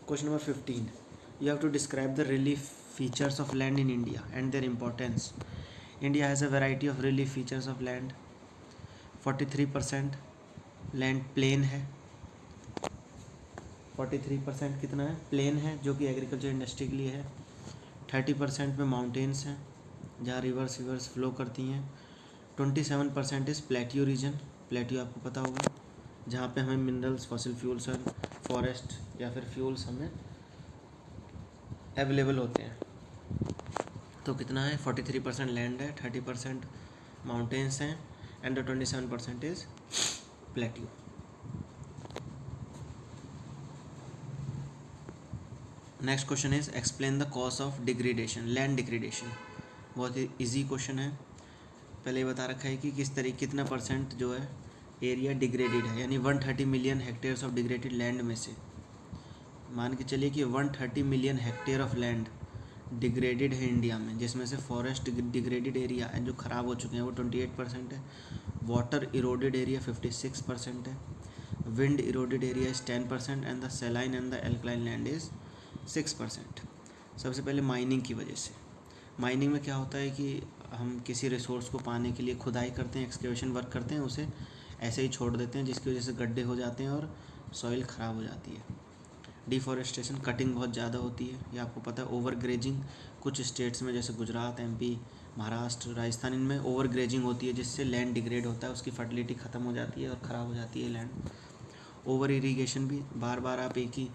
Question number 15, you have to describe the relief features of land in India and their importance. India has a variety of relief features of land. 43% land plain है, 43% कितना है, प्लेन है, जो कि एग्रीकल्चर इंडस्ट्री के लिए है। 30% में माउंटेन्स हैं जहाँ रिवर्स फ्लो करती हैं। 27% इज़ प्लेट्यू रीजन, प्लेट्यू आपको पता होगा, जहाँ पे हमें मिनरल्स, फॉसिल फ्यूल्स और फॉरेस्ट या फिर फ्यूल्स हमें अवेलेबल होते हैं। तो कितना है, 43% लैंड है, 30% माउंटेन्स हैं and 27% is plateau. Next question is explain the cause of degradation, land degradation. बहुत ही ईजी क्वेश्चन है। पहले ही बता रखा है कि किस तरीके कितना परसेंट जो है एरिया डिग्रेडेड है, यानी 130 million hectares of degraded land में से मान के चलिए कि 130 million hectare of land degraded है इंडिया में, जिसमें से फॉरेस्ट डिग्रेडेड एरिया जो ख़राब हो चुके हैं वो 28% है, वाटर इरोडेड एरिया 56% है, wind eroded area is 10% and the saline and the alkaline land is 6%। सबसे पहले माइनिंग की वजह से, माइनिंग में क्या होता है कि हम किसी रिसोर्स को पाने के लिए खुदाई करते हैं, एक्सकेवेशन वर्क करते हैं, उसे ऐसे ही छोड़ देते हैं, जिसकी वजह से गड्ढे हो जाते हैं और सॉइल ख़राब हो जाती है। डिफॉरेस्टेशन, कटिंग बहुत ज़्यादा होती है, ये आपको पता है। ओवर ग्रेजिंग, कुछ स्टेट्स में जैसे गुजरात, एमपी, महाराष्ट्र, राजस्थान, इनमें ओवर ग्रेजिंग होती है, जिससे लैंड डिग्रेड होता है, उसकी फर्टिलिटी ख़त्म हो जाती है और ख़राब हो जाती है लैंड। ओवर इरीगेशन भी, बार बार आप एक ही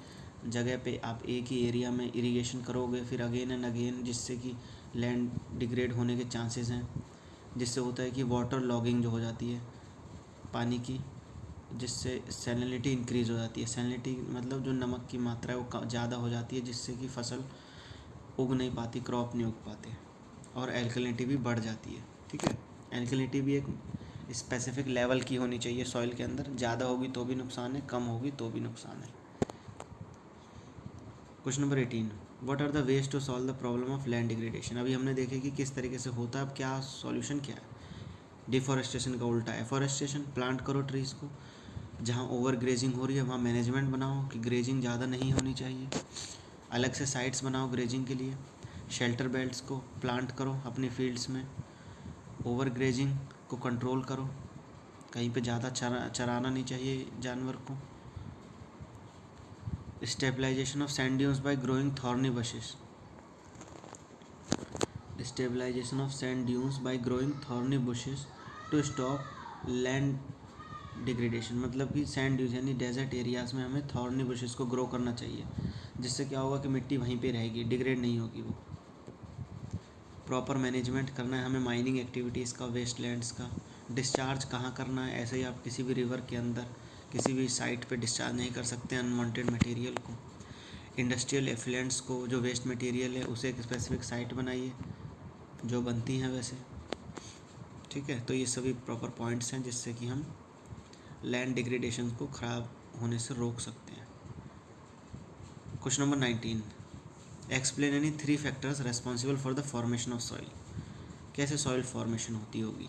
जगह पे आप एक ही एरिया में इरीगेशन करोगे फिर अगेन एंड अगेन, जिससे कि लैंड डिग्रेड होने के चांसेस हैं, जिससे होता है कि वाटर लॉगिंग जो हो जाती है पानी की, जिससे सैलिनिटी इंक्रीज़ हो जाती है। सैलिनिटी मतलब जो नमक की मात्रा है वो ज़्यादा हो जाती है, जिससे कि फसल उग नहीं पाती, क्रॉप नहीं उग पाते, और एल्कलिनिटी भी बढ़ जाती है। ठीक है, एल्कलिनिटी भी एक स्पेसिफिक लेवल की होनी चाहिए सॉइल के अंदर, ज़्यादा होगी तो भी नुकसान है, कम होगी तो भी नुकसान है। Question number 18, what are the ways to solve the problem of land degradation. अभी हमने देखे कि किस तरीके से होता है, अब क्या सॉल्यूशन क्या है। डिफॉरेस्टेशन का उल्टा एफॉरेस्टेशन, प्लांट करो ट्रीज़ को, जहाँ ओवर ग्रेजिंग हो रही है वहाँ मैनेजमेंट बनाओ कि ग्रेजिंग ज़्यादा नहीं होनी चाहिए, अलग से साइट्स बनाओ ग्रेजिंग के लिए, शेल्टर बेल्ट्स को प्लांट करो अपनी फील्ड्स में, ओवर ग्रेजिंग को कंट्रोल करो, कहीं पे ज़्यादा चराना नहीं चाहिए जानवर को। Stabilization of sand dunes by growing thorny bushes, stabilization of sand dunes by growing thorny bushes to stop land degradation. मतलब कि सैंड ड्यूज यानी डेजर्ट एरियाज़ में हमें थॉर्नी बुशेस को ग्रो करना चाहिए, जिससे क्या होगा कि मिट्टी वहीं पे रहेगी, डिग्रेड नहीं होगी वो। प्रॉपर मैनेजमेंट करना है हमें माइनिंग एक्टिविटीज़ का, वेस्ट लैंड्स का। डिस्चार्ज कहाँ करना है, ऐसे ही आप किसी भी रिवर के अंदर किसी भी साइट पे डिस्चार्ज नहीं कर सकते अनवांटेड मटेरियल को। इंडस्ट्रियल एफ्लुएंट्स को, जो वेस्ट मटेरियल है उसे एक स्पेसिफिक साइट बनाइए जो बनती हैं वैसे। ठीक है, तो ये सभी प्रॉपर पॉइंट्स हैं जिससे कि हम लैंड डिग्रेडेशन को ख़राब होने से रोक सकते हैं। Question number 19, explain any 3 factors responsible for the formation of soil. कैसे सॉइल फॉर्मेशन होती होगी।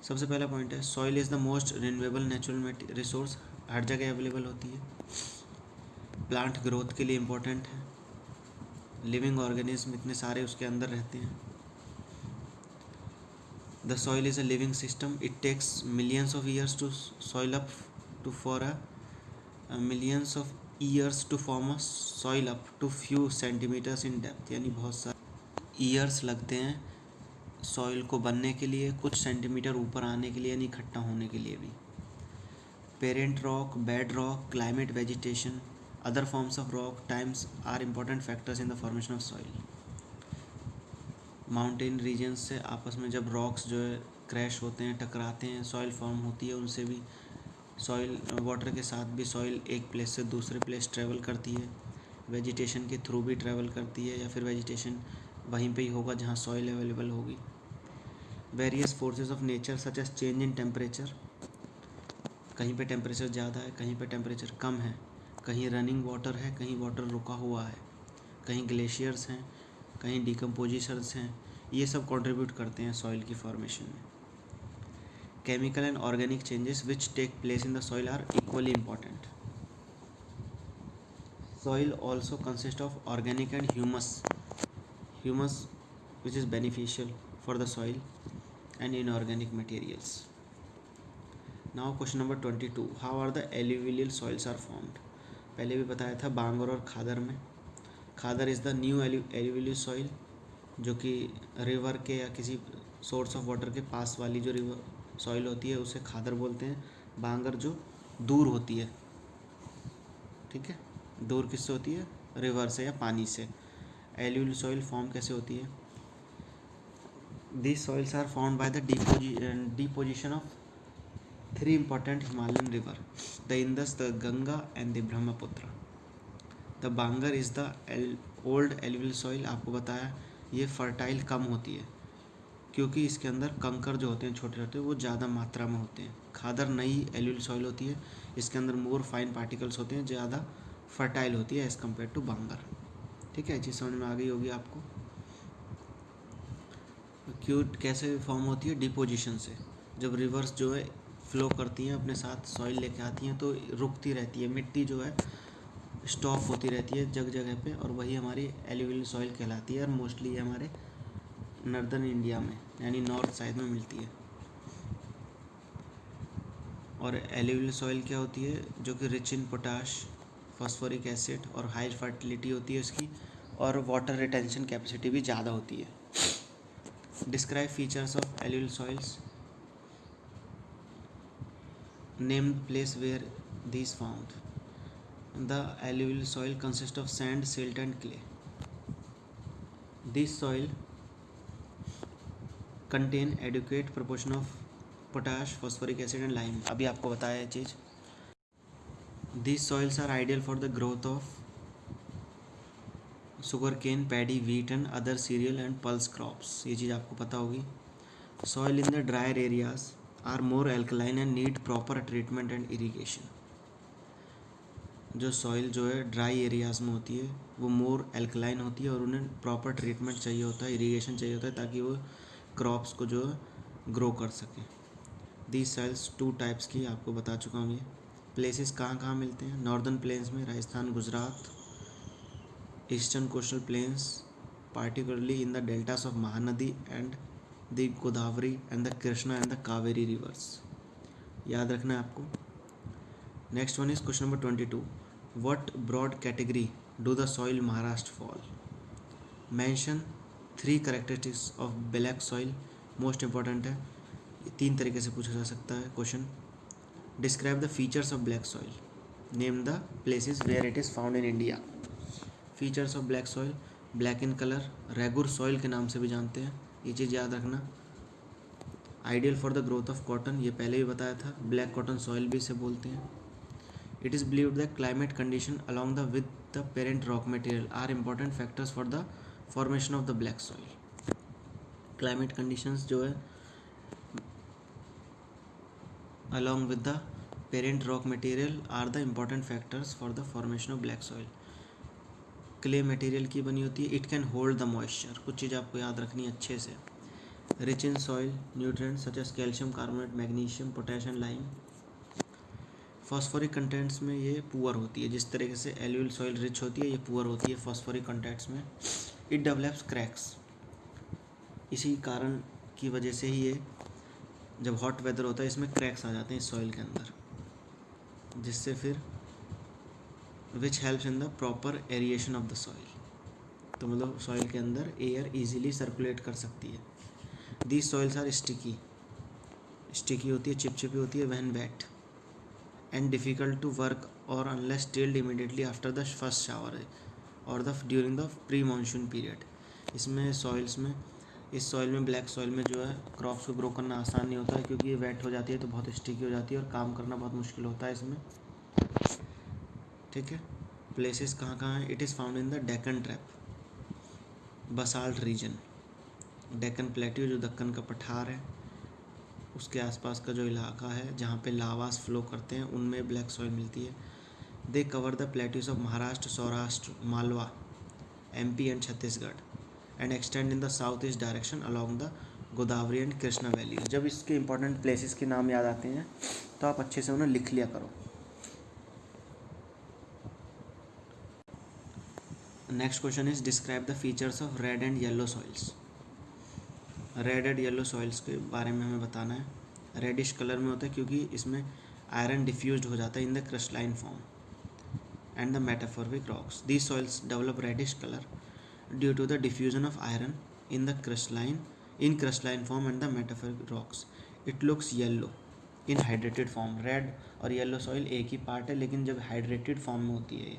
सबसे पहला पॉइंट है, soil is the most renewable natural resource, हर जगह अवेलेबल होती है। प्लांट ग्रोथ के लिए इम्पोर्टेंट है, लिविंग ऑर्गेनिज्म इतने सारे उसके अंदर रहते हैं। The soil is a living system, it takes millions of years to soil up to for a millions of years to form a soil up to few centimeters in depth, यानी बहुत सारे years लगते हैं soil को बनने के लिए, कुछ सेंटीमीटर ऊपर आने के लिए, यानी इकट्ठा होने के लिए भी। Parent rock, bed rock, climate, vegetation, other forms of rock times are important factors in the formation of soil. Mountain regions से आपस में जब रॉक्स जो है क्रैश होते हैं, टकराते हैं, सॉइल फॉर्म होती है, उनसे भी सॉइल, वाटर के साथ भी सॉइल एक प्लेस से दूसरे प्लेस ट्रैवल करती है। वेजिटेशन के थ्रू भी ट्रैवल करती है, या फिर वेजिटेशन वहीं पे ही होगा जहाँ सॉइल अवेलेबल होगी। Various forces of nature such as change in temperature, कहीं पे टेम्परेचर ज़्यादा है, कहीं पे टेम्परेचर कम है, कहीं रनिंग वाटर है, कहीं वाटर रुका हुआ है, कहीं ग्लेशियर्स हैं, कहीं डिकम्पोजिशंस हैं, ये सब कंट्रीब्यूट करते हैं सॉइल की फॉर्मेशन में। Chemical and organic changes which take place in the soil are equally important. Soil also consist of organic and humus which is beneficial for the soil and inorganic materials. Now question number 22, how are the alluvial soils are formed? पहले भी बताया था बांगर और खादर में। Khadar is the new alluvial soil, जो कि river के या किसी सोर्स ऑफ वाटर के पास वाली जो रिवर सॉइल होती है उसे खादर बोलते हैं। बांगर जो दूर होती है, ठीक है, दूर किससे होती है, रिवर से या पानी से। alluvial soil फॉर्म कैसे होती है? These soils are formed by the deposition of three important Himalayan rivers, the Indus, the Ganga and the Brahmaputra. The Bangar is the old alluvial soil, आपको बताया ये फर्टाइल कम होती है क्योंकि इसके अंदर कंकर जो होते हैं छोटे छोटे वो ज़्यादा मात्रा में होते हैं। खादर नई एल्यूवियल सॉइल होती है, इसके अंदर मोर फाइन पार्टिकल्स होते हैं, ज़्यादा फर्टाइल होती है एज़ कम्पेयर टू बांगर। ठीक है, चीज़ समझ में आ गई होगी आपको। क्यूट कैसे फॉर्म होती है? डिपोजिशन से। जब रिवर्स जो है फ्लो करती हैं अपने साथ सॉइल लेके आती हैं तो रुकती रहती है, मिट्टी जो है स्टॉप होती रहती है जगह जगह पे, और वही हमारी एल्यूवियल सॉइल कहलाती है। और मोस्टली ये हमारे नॉर्दर्न इंडिया में यानी नॉर्थ साइड में मिलती है। और एल्यूवियल सॉइल क्या होती है? जो कि rich in potash, phosphoric acid और हाई फर्टिलिटी होती है उसकी, और वाटर रिटेंशन कैपेसिटी भी ज़्यादा होती है। Describe features of alluvial soils. Name the place where these found. The alluvial soil consists of sand, silt and clay. This soil contain adequate proportion of potash, phosphoric acid and lime. अभी आपको बताया ये चीज़। These soils are ideal for the growth of sugarcane, paddy, wheat and other cereal and pulse crops. ये चीज़ आपको पता होगी। Soil in the drier areas are more alkaline and need proper treatment and irrigation. जो soil जो है dry areas में होती है वो मोर एल्कलाइन होती है और उन्हें प्रॉपर ट्रीटमेंट चाहिए होता है, इरीगेशन चाहिए होता है ताकि वो क्रॉप्स को जो है ग्रो कर सकें। दीज सॉइल्स टू टाइप्स की आपको बता चुका हूँ। ये प्लेसेस कहाँ कहाँ मिलते हैं? नॉर्दर्न प्लेन्स में, Rajasthan, Gujarat, eastern coastal planes, particularly in the deltas of Mahanadi and the Godavari and the Krishna and the Kaveri reverse. याद रखना है आपको। Next one is question number 22, what broad category do the soil Maharashtra fall? Mention 3 characteristics of black soil. Most important है, 3 तरीके से पूछा जा सकता है question. Describe the features of black soil, name the places where it is found in India. Features of black soil, black in colour, regur soil के नाम से भी जानते हैं, ये चीज़ याद रखना। Ideal for the growth of cotton, ये पहले भी बताया था, ब्लैक कॉटन सॉइल भी इसे बोलते हैं। It is believed that climate condition along with the parent rock material are important factors for the formation of the black soil. Climate conditions जो है along with the parent rock material are the important factors for the formation of black soil. Clay material की बनी होती है, it can hold the moisture. कुछ चीज़ आपको याद रखनी है अच्छे से। Rich in soil nutrients such as calcium carbonate, magnesium, potassium and lime. Phosphoric contents में ये पुअर होती है, जिस तरीके से एल्यूवियल सॉइल रिच होती है ये पुअर होती है फॉस्फोरिक कंटेंट्स में। इट डेवलप्स क्रैक्स, इसी कारण की वजह से ही ये जब हॉट वेदर होता है इसमें क्रैक्स आ जाते हैं इस सॉइल के अंदर, जिससे फिर which helps in the proper aeration of the soil. तो मतलब सॉइल के अंदर एयर इजीली सर्कुलेट कर सकती है। दीज सॉइल्स आर स्टिकी होती है, चिपचिपी होती है when wet and difficult to work और unless tilled immediately after the first shower और the during the pre monsoon period. इस सॉइल में ब्लैक सॉइल में जो है क्रॉप्स को ग्रो करना आसान नहीं होता है, क्योंकि ये वेट हो जाती है तो बहुत स्टिकी हो जाती है और काम करना बहुत मुश्किल होता है इसमें। ठीक है, प्लेसेस कहाँ कहाँ है? It is found in the Deccan trap, basalt region, Deccan plateau जो दक्कन का पठार है उसके आसपास का जो इलाका है जहाँ पे लावास फ्लो करते हैं, उनमें ब्लैक सॉइल मिलती है। They cover the plateaus of Maharashtra, Saurashtra, Malwa, MP and Chhattisgarh and extend in the south east direction along the Godavari and Krishna valley. जब इसके इंपॉर्टेंट प्लेसेस के नाम याद आते हैं तो आप अच्छे से उन्हें लिख लिया करो। Next question is describe the features of red and yellow soils. Red and yellow soils के बारे में हमें बताना है। रेडिश कलर में होता है क्योंकि इसमें आयरन डिफ्यूज्ड हो जाता है in the crystalline form and the metaphoric rocks. These soils develop reddish colour due to the diffusion of iron in crystalline form and the metaphoric rocks. It looks yellow in hydrated form. Red और yellow soil एक ही part है, लेकिन जब hydrated form में होती है,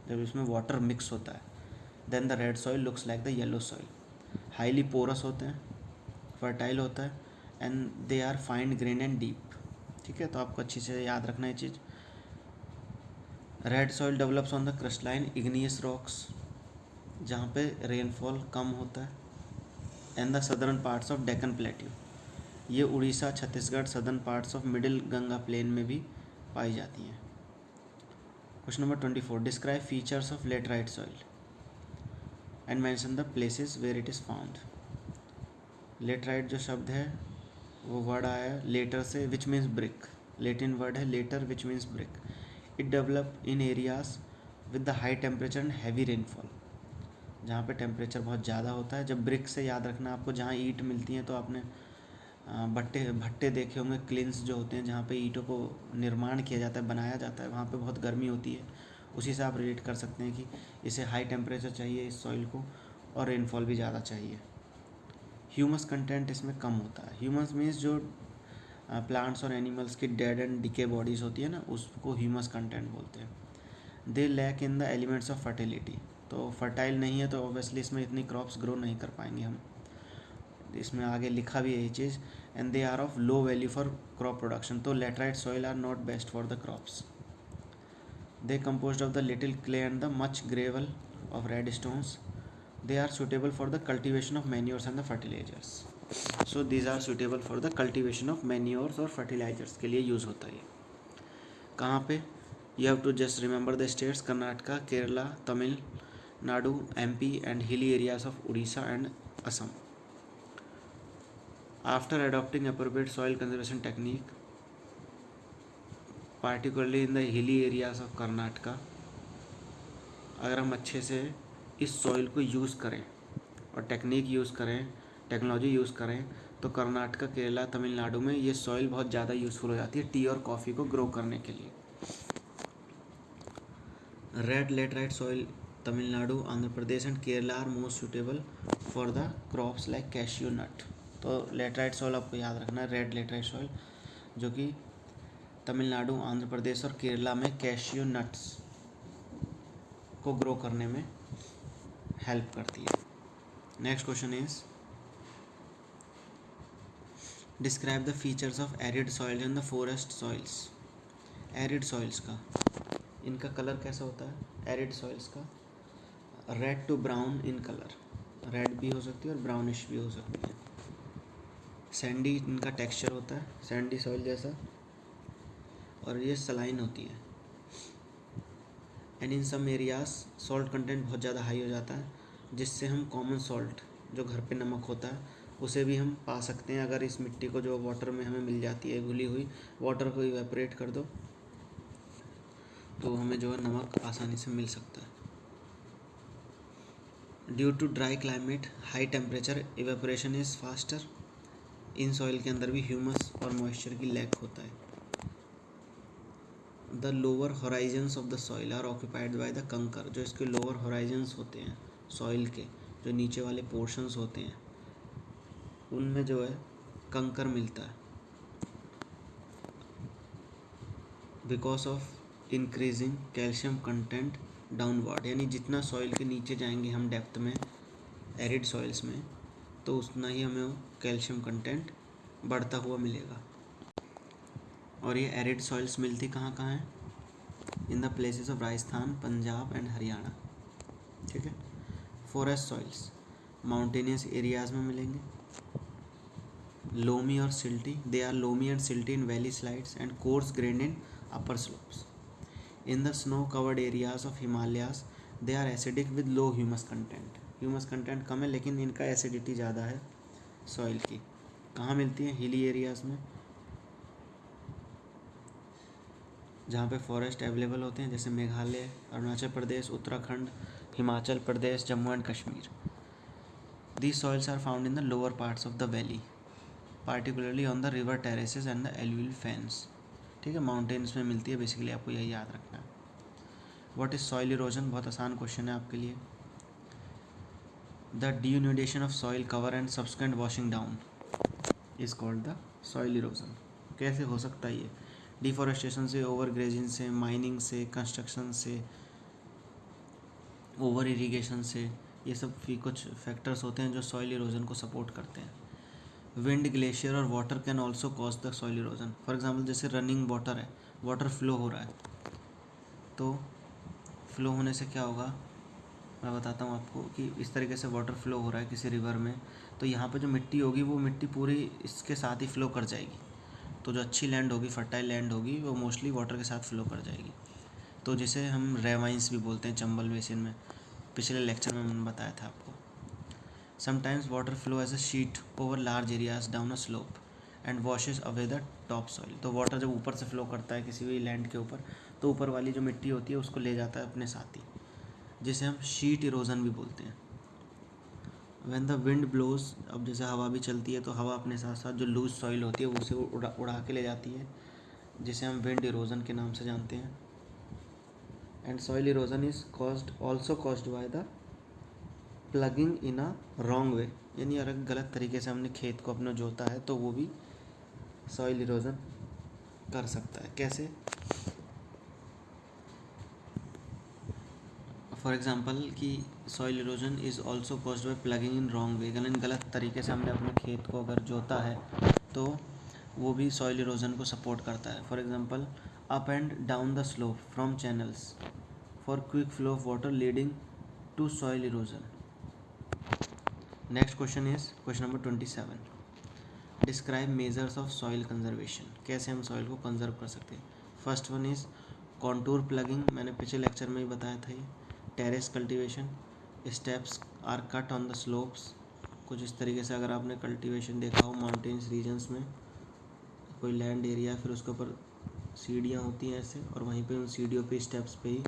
जब इसमें वाटर मिक्स होता है, then the red soil looks like the yellow soil. Highly porous होते हैं, फर्टाइल होता है and they are fine grain and deep. ठीक है, तो आपको अच्छी से याद रखना है चीज़। Red soil develops on the crystalline igneous rocks, जहाँ पे रेनफॉल कम होता है, and the southern parts of Deccan plateau. ये Orissa, Chhattisgarh, southern parts of middle Ganga plain में भी पाई जाती हैं। Question number 24, describe features of laterite soil and mention the places where it is found. Laterite जो शब्द है वो वर्ड आया है लेटर से, which means brick. Latin word है later which means brick. It develop in areas with the high temperature and heavy rainfall, जहाँ पे टेम्परेचर बहुत ज़्यादा होता है। जब ब्रिक से याद रखना आपको, जहाँ ईंट मिलती हैं, तो आपने भट्टे देखे होंगे, क्लिन्स जो होते हैं जहाँ पे ईंटों को निर्माण किया जाता है, बनाया जाता है, वहाँ पे बहुत गर्मी होती है। उसी से आप रिलेट कर सकते हैं कि इसे हाई टेम्परेचर चाहिए इस सॉइल को, और रेनफॉल भी ज़्यादा चाहिए। ह्यूमस कंटेंट इसमें कम होता है। ह्यूमस मीन्स जो प्लांट्स और एनिमल्स की डेड एंड डिके बॉडीज़ होती है ना, उसको ह्यूमस कंटेंट बोलते हैं। They lack in the elements of fertility, तो फर्टाइल नहीं है तो ऑब्वियसली इसमें इतनी क्रॉप्स ग्रो नहीं कर पाएंगे हम। इसमें आगे लिखा भी यही चीज़, and they are of low value for crop production, तो laterite soil are not best for the crops. They composed of the little clay and the much gravel of red stones. They are suitable for the cultivation of manures and the fertilizers. So these are suitable for the cultivation of manures और fertilizers के लिए use होता है। कहाँ पे? You have to just remember the states Karnataka, Kerala, Tamil Nadu, MP and hilly areas of Odisha and Assam. After adopting appropriate soil conservation technique, particularly in the hilly areas of Karnataka, अगर हम अच्छे से इस सॉइल को यूज़ करें और टेक्निक यूज़ करें, technology use करें, तो कर्नाटका, केरला, तमिलनाडु में ये सॉइल बहुत ज़्यादा यूज़फुल हो जाती है टी और कॉफ़ी को ग्रो करने के लिए। Red laterite soil Tamil Nadu, Andhra Pradesh and Kerala are most suitable for the crops like cashew nut. तो लेटराइट सॉइल आपको याद रखना है, रेड लेटराइट सॉइल, जो कि तमिलनाडु, आंध्र प्रदेश और केरला में कैश्यू नट्स को ग्रो करने में हेल्प करती है। Next question is describe the features of arid soils and the forest soils. Arid soils का, इनका कलर कैसा होता है? एरिड सॉइल्स का red to brown in colour, red भी हो सकती है और ब्राउनिश भी हो सकती है। सैंडी इनका टेक्सचर होता है, सैंडी सॉइल जैसा, और ये सलाइन होती है। And in some areas salt content बहुत ज़्यादा हाई हो जाता है, जिससे हम कॉमन सॉल्ट जो घर पे नमक होता है उसे भी हम पा सकते हैं। अगर इस मिट्टी को जो वाटर में हमें मिल जाती है घुली हुई, वाटर को इवेपोरेट कर दो तो हमें जो है नमक आसानी से मिल सकता है। Due to dry climate, high temperature, evaporation is faster. इन सॉइल के अंदर भी ह्यूमस और मॉइस्चर की लैक होता है। The lower horizons of the soil are occupied by the kankar, जो इसके लोअर होराइजन्स होते हैं सॉइल के, जो नीचे वाले पोर्शंस होते हैं उनमें जो है कंकर मिलता है, because of increasing calcium content downward, यानी जितना सॉइल के नीचे जाएंगे हम डेप्थ में एरिड सॉइल्स में, तो उतना ही हमें वो कैल्शियम कंटेंट बढ़ता हुआ मिलेगा। और ये एरिड सॉइल्स मिलती कहाँ कहाँ हैं? In the places of Rajasthan, Punjab and Haryana, ठीक है। फॉरेस्ट सॉइल्स माउंटेनियस एरियाज में मिलेंगे। लोमी और silty, they are loamy and silty in valley slides and coarse grained in upper slopes. In the snow covered areas of Himalayas they are acidic with low humus content, humus content कम है लेकिन इनका acidity ज़्यादा है soil की। कहाँ मिलती है? हिली एरियाज़ में, जहाँ पे फॉरेस्ट अवेलेबल होते हैं, जैसे Meghalaya, Arunachal Pradesh, Uttarakhand, Himachal Pradesh, Jammu and Kashmir. These soils are found in the lower parts of the valley, particularly on the river terraces and the alluvial fens, ठीक है। माउंटेन्स में मिलती है बेसिकली, आपको यही याद रखना है। What is soil erosion? बहुत आसान क्वेश्चन है आपके लिए। The denudation of soil cover and subsequent washing down is called the soil erosion. कैसे हो सकता है ये? डिफॉरेस्टेशन से, ओवर ग्रेजिंग से, माइनिंग से, कंस्ट्रक्शन से, ओवर इरीगेशन से, ये सब भी कुछ फैक्टर्स होते हैं जो सॉइल इरोजन को सपोर्ट करते हैं। विंड, ग्लेशियर और water can also cause the soil erosion. For example जैसे रनिंग वाटर है, वाटर फ्लो हो रहा है, तो फ्लो होने से क्या होगा मैं बताता हूँ आपको कि इस तरीके से वाटर फ्लो हो रहा है किसी रिवर में, तो यहाँ पे जो मिट्टी होगी वो मिट्टी पूरी इसके साथ ही फ्लो कर जाएगी। तो जो अच्छी लैंड होगी, फर्टाइल लैंड होगी, वो मोस्टली वाटर के साथ फ्लो कर जाएगी। तो जिसे हम रेवाइंस भी बोलते हैं चंबल बेसिन में, पिछले लेक्चर में मैंने बताया था आपको। Sometimes water flow as a sheet over large areas down a slope and washes away the top soil. तो वाटर जब ऊपर से फ्लो करता है किसी भी लैंड के ऊपर, तो ऊपर वाली जो मिट्टी होती है उसको ले जाता है अपने साथ ही, जिसे हम शीट इरोजन भी बोलते हैं। व्हेन द विंड ब्लोज, अब जैसे हवा भी चलती है तो हवा अपने साथ साथ जो लूज सॉइल होती है उसे उड़ा के ले जाती है, जिसे हम विंड इरोजन के नाम से जानते हैं। And soil erosion is also caused by the plugging in a wrong way, यानी अगर गलत तरीके से हमने खेत को अपना जोता है तो वो भी सॉइल इरोजन कर सकता है। कैसे? फॉर एग्जांपल कि soil erosion is also caused by plugging in wrong way, यानी गलत तरीके से हमने अपने खेत को अगर जोता है तो वो भी सॉइल इरोजन को सपोर्ट करता है। For example up and down the slope from channels for quick flow of water leading to soil erosion. Next question is question number 27। Describe measures of soil conservation, कैसे हम soil को conserve कर सकते हैं। First one is contour ploughing, मैंने पिछले lecture में ही बताया था ये। Terrace cultivation, steps are cut on the slopes, कुछ इस तरीके से अगर आपने कल्टीवेशन देखा हो माउंटेन्स रीजन्स में, कोई लैंड एरिया फिर उसके ऊपर सीढ़ियाँ होती हैं ऐसे, और वहीं पे उन सीढ़ियों पे स्टेप्स पे ही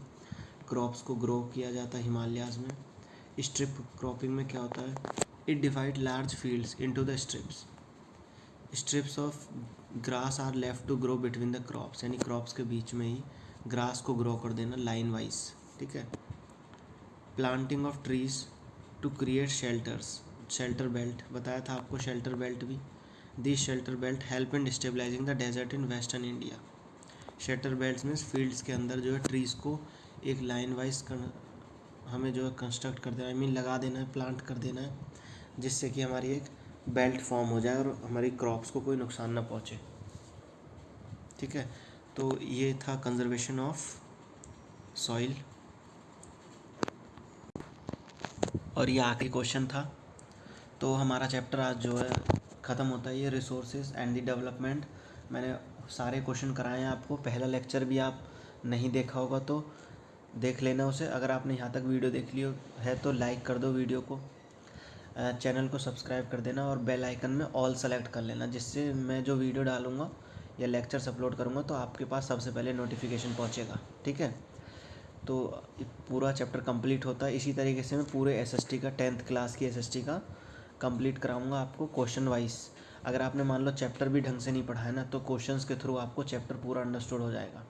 क्रॉप्स को ग्रो किया जाता है हिमालयाज़ में। स्ट्रिप क्रॉपिंग में क्या होता है? It divide large fields into the strips, strips of grass are left to grow between the crops, यानी क्रॉप्स के बीच में ही ग्रास को ग्रो कर देना लाइन वाइज, ठीक है। Planting of trees to create shelters, shelter belt बताया था आपको, शेल्टर बेल्ट भी। This shelter belt help in stabilising the desert in western India. Shelter belt में फील्ड्स के अंदर जो है ट्रीज़ को एक लाइन वाइज हमें जो है कंस्ट्रक्ट कर देना, आई मीन लगा देना है, प्लांट कर देना है, जिससे कि हमारी एक बेल्ट फॉर्म हो जाए और हमारी क्रॉप्स को कोई नुकसान ना पहुँचे, ठीक है। तो ये था कंजर्वेशन ऑफ सॉइल, और ये आखिरी क्वेश्चन था। तो हमारा चैप्टर आज जो है ख़त्म होता है। ये रिसोर्सेज एंड द डेवलपमेंट, मैंने सारे क्वेश्चन कराए हैं आपको। पहला लेक्चर भी आप नहीं देखा होगा तो देख लेना उसे। अगर आपने यहाँ तक वीडियो देख ली है तो लाइक कर दो वीडियो को, चैनल को सब्सक्राइब कर देना और बेल आइकन में ऑल सेलेक्ट कर लेना, जिससे मैं जो वीडियो डालूँगा या लेक्चर्स अपलोड करूँगा तो आपके पास सबसे पहले नोटिफिकेशन पहुँचेगा, ठीक है। तो पूरा चैप्टर कंप्लीट होता है। इसी तरीके से मैं पूरे एसएसटी का 10th क्लास की एसएसटी का कंप्लीट कराऊंगा आपको क्वेश्चन वाइज। अगर आपने मान लो चैप्टर भी ढंग से नहीं पढ़ा है ना, तो क्वेश्चंस के थ्रू आपको चैप्टर पूरा अंडरस्टूड हो जाएगा।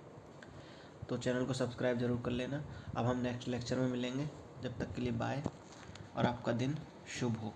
तो चैनल को सब्सक्राइब ज़रूर कर लेना। अब हम नेक्स्ट लेक्चर में मिलेंगे, जब तक के लिए बाय और आपका दिन शुभ हो।